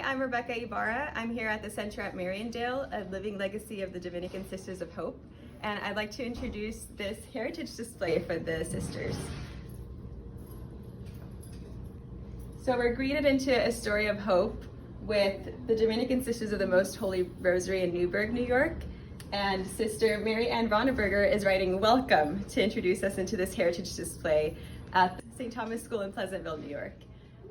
I'm Rebecca Ibarra. I'm here at the Center at Mariondale, a living legacy of the Dominican Sisters of Hope, and I'd like to introduce this heritage display for the sisters. So we're greeted into a story of hope with the Dominican Sisters of the Most Holy Rosary in Newburgh, New York, and Sister Mary Ann Ronneberger is writing "Welcome" to introduce us into this heritage display at the St. Thomas School in Pleasantville, New York.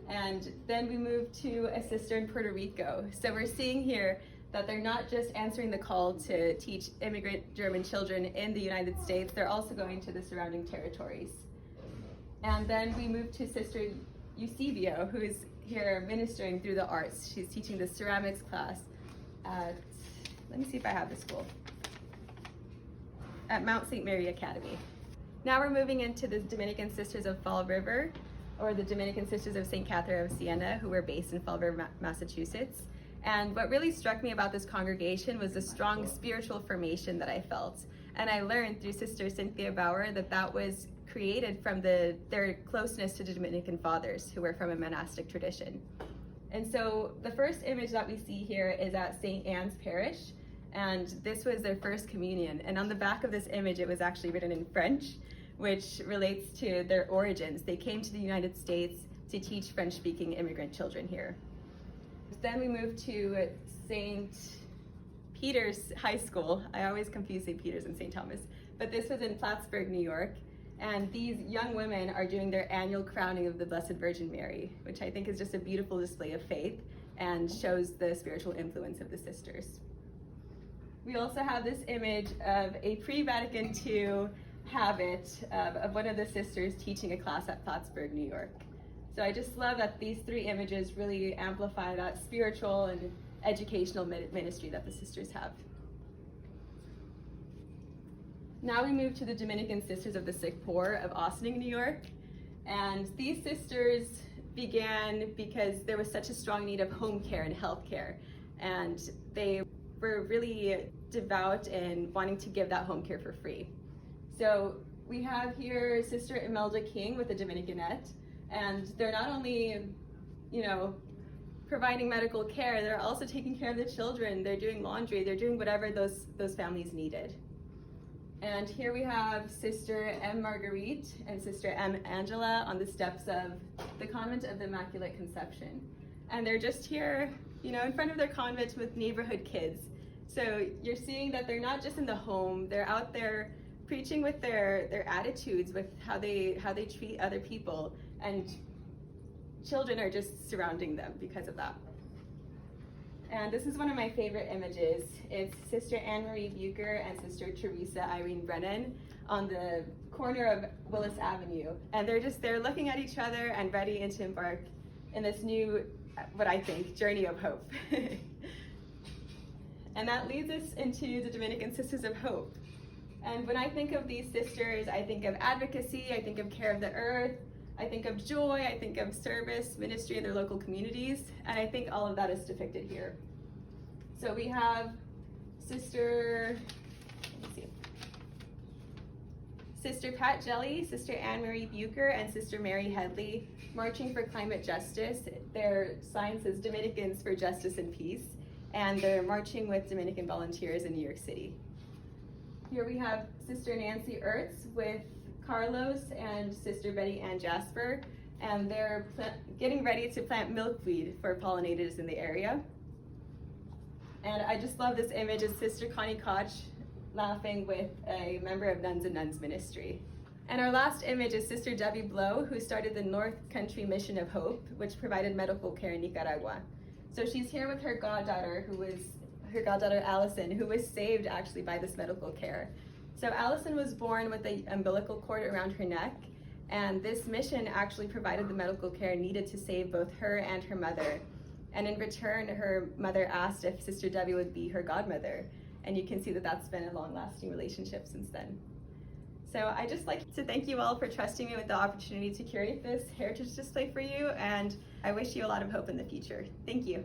And then we move to a sister in Puerto Rico. So we're seeing here that they're not just answering the call to teach immigrant German children in the United States, they're also going to the surrounding territories. And then we move to Sister Eusebio, who is here ministering through the arts. She's teaching the ceramics class at, let me see if I have the school, at Mount St. Mary Academy. Now we're moving into the Dominican Sisters of Fall River, or the Dominican Sisters of St. Catherine of Siena, who were based in Fall River, Massachusetts. And what really struck me about this congregation was the strong spiritual formation that I felt. And I learned through Sister Cynthia Bauer that that was created from their closeness to the Dominican fathers, who were from a monastic tradition. And so the first image that we see here is at St. Anne's Parish, and this was their first communion. And on the back of this image, it was actually written in French, which relates to their origins. They came to the United States to teach French-speaking immigrant children here. Then we moved to St. Peter's High School. I always confuse St. Peter's and St. Thomas, but this was in Plattsburgh, New York. And these young women are doing their annual crowning of the Blessed Virgin Mary, which I think is just a beautiful display of faith and shows the spiritual influence of the sisters. We also have this image of a pre-Vatican II habit of one of the sisters teaching a class at Plattsburgh, New York. So I just love that these three images really amplify that spiritual and educational ministry that the sisters have. Now we move to the Dominican Sisters of the Sick Poor of Ossining, New York. And these sisters began because there was such a strong need of home care and health care. And they were really devout in wanting to give that home care for free. So we have here Sister Imelda King with the Dominicanette, and they're not only, providing medical care, they're also taking care of the children. They're doing laundry, they're doing whatever those families needed. And here we have Sister M. Marguerite and Sister M. Angela on the steps of the Convent of the Immaculate Conception. And they're just here, in front of their convent with neighborhood kids. So you're seeing that they're not just in the home, they're out there preaching with their attitudes, with how they treat other people, and children are just surrounding them because of that. And this is one of my favorite images. It's Sister Anne Marie Bucher and Sister Teresa Irene Brennan on the corner of Willis Avenue, and they're looking at each other and ready to embark in this new, what I think, journey of hope. And that leads us into the Dominican Sisters of Hope. And when I think of these sisters, I think of advocacy, I think of care of the earth, I think of joy, I think of service, ministry in their local communities, and I think all of that is depicted here. So we have Sister Pat Jelly, Sister Anne Marie Bucher, and Sister Mary Headley marching for climate justice. Their sign says Dominicans for Justice and Peace, and they're marching with Dominican volunteers in New York City. Here we have Sister Nancy Ertz with Carlos and Sister Betty Ann Jasper, and they're getting ready to plant milkweed for pollinators in the area. And I just love this image of Sister Connie Koch laughing with a member of Nuns and Nuns Ministry. And our last image is Sister Debbie Blow, who started the North Country Mission of Hope, which provided medical care in Nicaragua. So she's here with her goddaughter, Allison, who was saved actually by this medical care. So Allison was born with the umbilical cord around her neck, and this mission actually provided the medical care needed to save both her and her mother. And in return, her mother asked if Sister Debbie would be her godmother. And you can see that that's been a long-lasting relationship since then. So I just like to thank you all for trusting me with the opportunity to curate this heritage display for you, and I wish you a lot of hope in the future. Thank you.